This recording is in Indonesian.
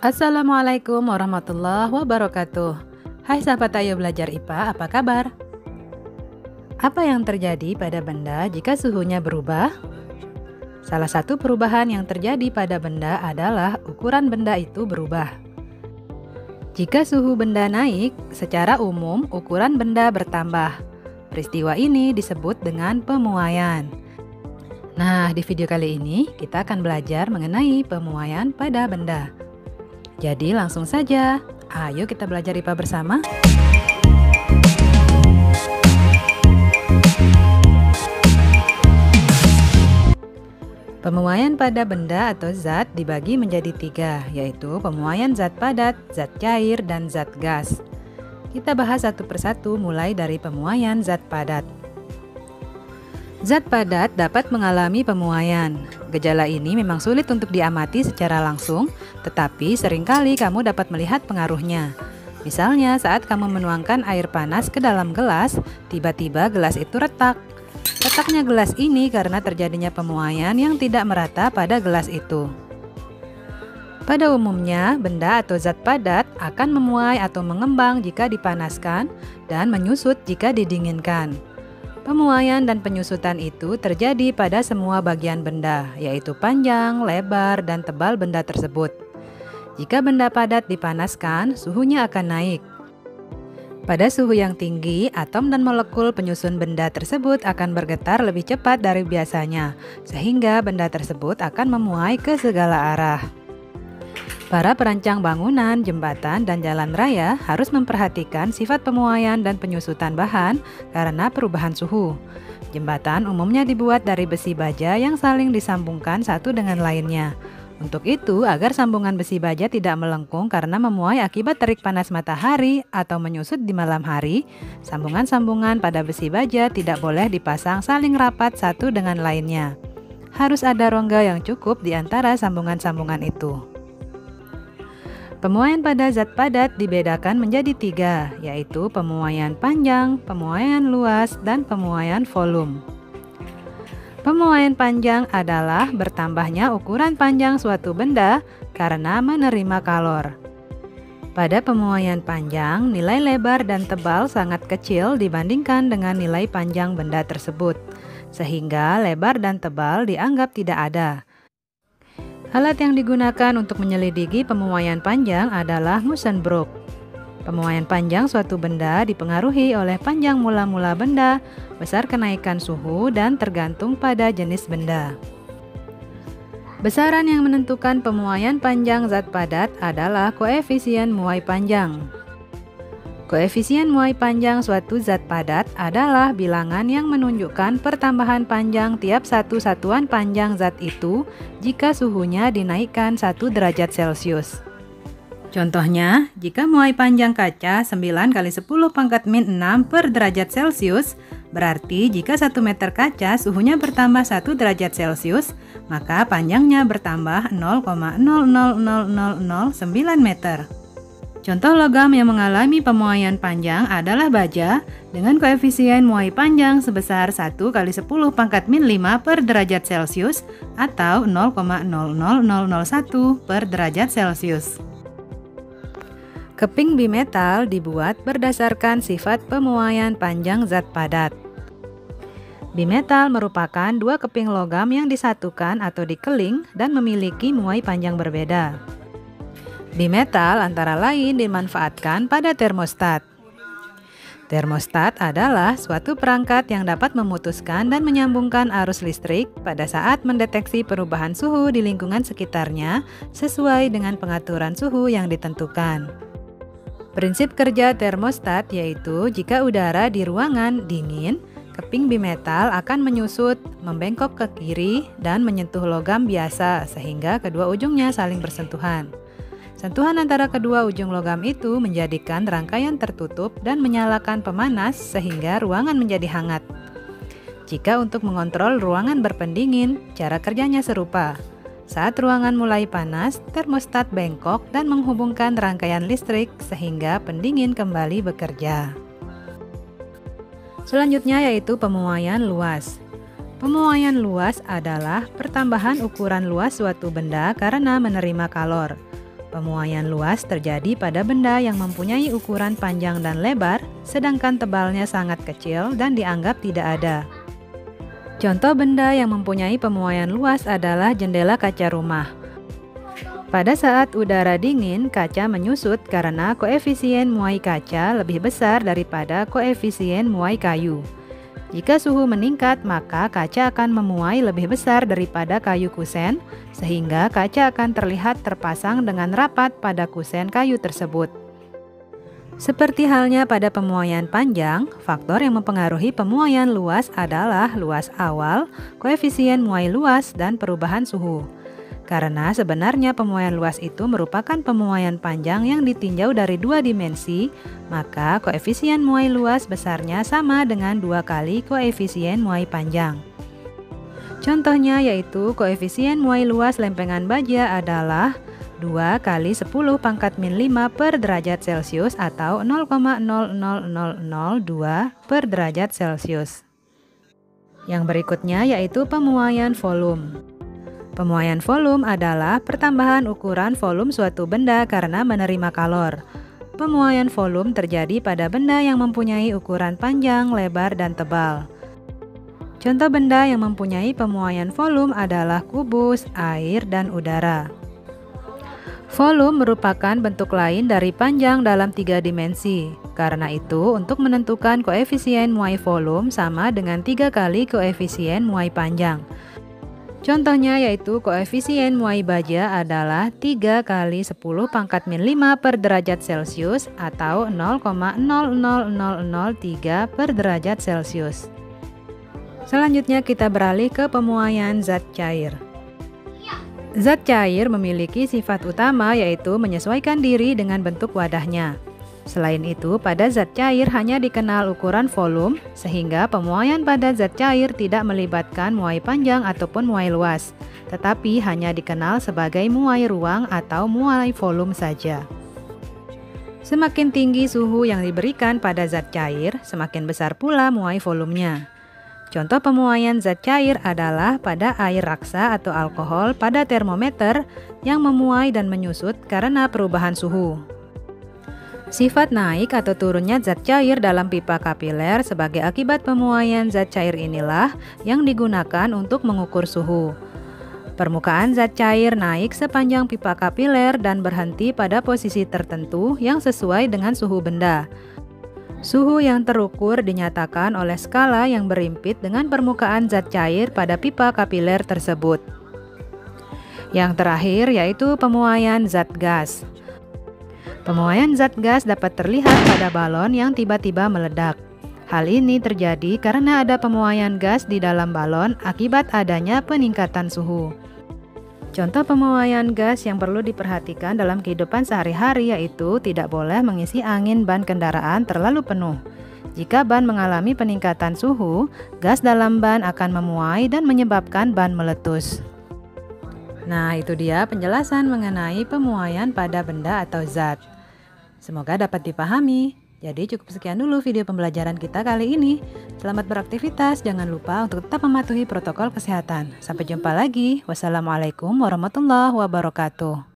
Assalamualaikum warahmatullahi wabarakatuh. Hai sahabat Ayo Belajar IPA, apa kabar? Apa yang terjadi pada benda jika suhunya berubah? Salah satu perubahan yang terjadi pada benda adalah ukuran benda itu berubah. Jika suhu benda naik, secara umum ukuran benda bertambah. Peristiwa ini disebut dengan pemuaian. Nah, di video kali ini kita akan belajar mengenai pemuaian pada benda. Jadi langsung saja, ayo kita belajar IPA bersama. Pemuaian pada benda atau zat dibagi menjadi tiga, yaitu pemuaian zat padat, zat cair, dan zat gas. Kita bahas satu persatu mulai dari pemuaian zat padat. Zat padat dapat mengalami pemuaian. Gejala ini memang sulit untuk diamati secara langsung, tetapi seringkali kamu dapat melihat pengaruhnya. Misalnya saat kamu menuangkan air panas ke dalam gelas, tiba-tiba gelas itu retak. Retaknya gelas ini karena terjadinya pemuaian yang tidak merata pada gelas itu. Pada umumnya, benda atau zat padat akan memuai atau mengembang jika dipanaskan dan menyusut jika didinginkan. Pemuaian dan penyusutan itu terjadi pada semua bagian benda, yaitu panjang, lebar, dan tebal benda tersebut. Jika benda padat dipanaskan, suhunya akan naik. Pada suhu yang tinggi, atom dan molekul penyusun benda tersebut akan bergetar lebih cepat dari biasanya, sehingga benda tersebut akan memuai ke segala arah. Para perancang bangunan, jembatan, dan jalan raya harus memperhatikan sifat pemuaian dan penyusutan bahan karena perubahan suhu. Jembatan umumnya dibuat dari besi baja yang saling disambungkan satu dengan lainnya. Untuk itu, agar sambungan besi baja tidak melengkung karena memuai akibat terik panas matahari atau menyusut di malam hari, sambungan-sambungan pada besi baja tidak boleh dipasang saling rapat satu dengan lainnya. Harus ada rongga yang cukup di antara sambungan-sambungan itu. Pemuaian pada zat padat dibedakan menjadi tiga, yaitu pemuaian panjang, pemuaian luas, dan pemuaian volume. Pemuaian panjang adalah bertambahnya ukuran panjang suatu benda karena menerima kalor. Pada pemuaian panjang, nilai lebar dan tebal sangat kecil dibandingkan dengan nilai panjang benda tersebut, sehingga lebar dan tebal dianggap tidak ada. Alat yang digunakan untuk menyelidiki pemuaian panjang adalah Mussenbrook. Pemuaian panjang suatu benda dipengaruhi oleh panjang mula-mula benda, besar kenaikan suhu, dan tergantung pada jenis benda. Besaran yang menentukan pemuaian panjang zat padat adalah koefisien muai panjang. Koefisien muai panjang suatu zat padat adalah bilangan yang menunjukkan pertambahan panjang tiap satu satuan panjang zat itu jika suhunya dinaikkan 1 derajat Celcius. Contohnya, jika muai panjang kaca 9 kali 10 pangkat min 6 per derajat Celcius, berarti jika 1 meter kaca suhunya bertambah 1 derajat Celcius, maka panjangnya bertambah 0,000009 meter. Contoh logam yang mengalami pemuaian panjang adalah baja dengan koefisien muai panjang sebesar 1 kali 10 pangkat min 5 per derajat Celcius atau 0,00001 per derajat Celcius. Keping bimetal dibuat berdasarkan sifat pemuaian panjang zat padat. Bimetal merupakan dua keping logam yang disatukan atau dikeling dan memiliki muai panjang berbeda. Bimetal antara lain dimanfaatkan pada termostat. Termostat adalah suatu perangkat yang dapat memutuskan dan menyambungkan arus listrik pada saat mendeteksi perubahan suhu di lingkungan sekitarnya sesuai dengan pengaturan suhu yang ditentukan. Prinsip kerja termostat yaitu jika udara di ruangan dingin, keping bimetal akan menyusut, membengkok ke kiri, dan menyentuh logam biasa sehingga kedua ujungnya saling bersentuhan. Sentuhan antara kedua ujung logam itu menjadikan rangkaian tertutup dan menyalakan pemanas sehingga ruangan menjadi hangat. Jika untuk mengontrol ruangan berpendingin, cara kerjanya serupa. Saat ruangan mulai panas, termostat bengkok dan menghubungkan rangkaian listrik sehingga pendingin kembali bekerja. Selanjutnya yaitu pemuaian luas. Pemuaian luas adalah pertambahan ukuran luas suatu benda karena menerima kalor. Pemuaian luas terjadi pada benda yang mempunyai ukuran panjang dan lebar, sedangkan tebalnya sangat kecil dan dianggap tidak ada. Contoh benda yang mempunyai pemuaian luas adalah jendela kaca rumah. Pada saat udara dingin, kaca menyusut karena koefisien muai kaca lebih besar daripada koefisien muai kayu. Jika suhu meningkat, maka kaca akan memuai lebih besar daripada kayu kusen, sehingga kaca akan terlihat terpasang dengan rapat pada kusen kayu tersebut. Seperti halnya pada pemuaian panjang, faktor yang mempengaruhi pemuaian luas adalah luas awal, koefisien muai luas, dan perubahan suhu. Karena sebenarnya pemuaian luas itu merupakan pemuaian panjang yang ditinjau dari dua dimensi, maka koefisien muai luas besarnya sama dengan 2 kali koefisien muai panjang. Contohnya yaitu koefisien muai luas lempengan baja adalah 2 kali 10 pangkat min 5 per derajat Celcius atau 0,00002 per derajat Celcius. Yang berikutnya yaitu pemuaian volume. Pemuaian volume adalah pertambahan ukuran volume suatu benda karena menerima kalor. Pemuaian volume terjadi pada benda yang mempunyai ukuran panjang, lebar, dan tebal. Contoh benda yang mempunyai pemuaian volume adalah kubus, air, dan udara. Volume merupakan bentuk lain dari panjang dalam 3 dimensi. Karena itu, untuk menentukan koefisien muai volume sama dengan 3 kali koefisien muai panjang. Contohnya yaitu koefisien muai baja adalah 3 kali 10 pangkat min 5 per derajat Celcius atau 0,00003 per derajat Celcius. Selanjutnya kita beralih ke pemuaian zat cair. Zat cair memiliki sifat utama yaitu menyesuaikan diri dengan bentuk wadahnya. Selain itu, pada zat cair hanya dikenal ukuran volume, sehingga pemuaian pada zat cair tidak melibatkan muai panjang ataupun muai luas, tetapi hanya dikenal sebagai muai ruang atau muai volume saja. Semakin tinggi suhu yang diberikan pada zat cair, semakin besar pula muai volumenya. Contoh pemuaian zat cair adalah pada air raksa atau alkohol pada termometer yang memuai dan menyusut karena perubahan suhu. Sifat naik atau turunnya zat cair dalam pipa kapiler sebagai akibat pemuaian zat cair inilah yang digunakan untuk mengukur suhu. Permukaan zat cair naik sepanjang pipa kapiler dan berhenti pada posisi tertentu yang sesuai dengan suhu benda. Suhu yang terukur dinyatakan oleh skala yang berimpit dengan permukaan zat cair pada pipa kapiler tersebut. Yang terakhir yaitu pemuaian zat gas. Pemuaian zat gas dapat terlihat pada balon yang tiba-tiba meledak. Hal ini terjadi karena ada pemuaian gas di dalam balon akibat adanya peningkatan suhu. Contoh pemuaian gas yang perlu diperhatikan dalam kehidupan sehari-hari yaitu tidak boleh mengisi angin ban kendaraan terlalu penuh. Jika ban mengalami peningkatan suhu, gas dalam ban akan memuai dan menyebabkan ban meletus. Nah, itu dia penjelasan mengenai pemuaian pada benda atau zat. Semoga dapat dipahami. Jadi cukup sekian dulu video pembelajaran kita kali ini. Selamat beraktivitas, jangan lupa untuk tetap mematuhi protokol kesehatan. Sampai jumpa lagi. Wassalamualaikum warahmatullahi wabarakatuh.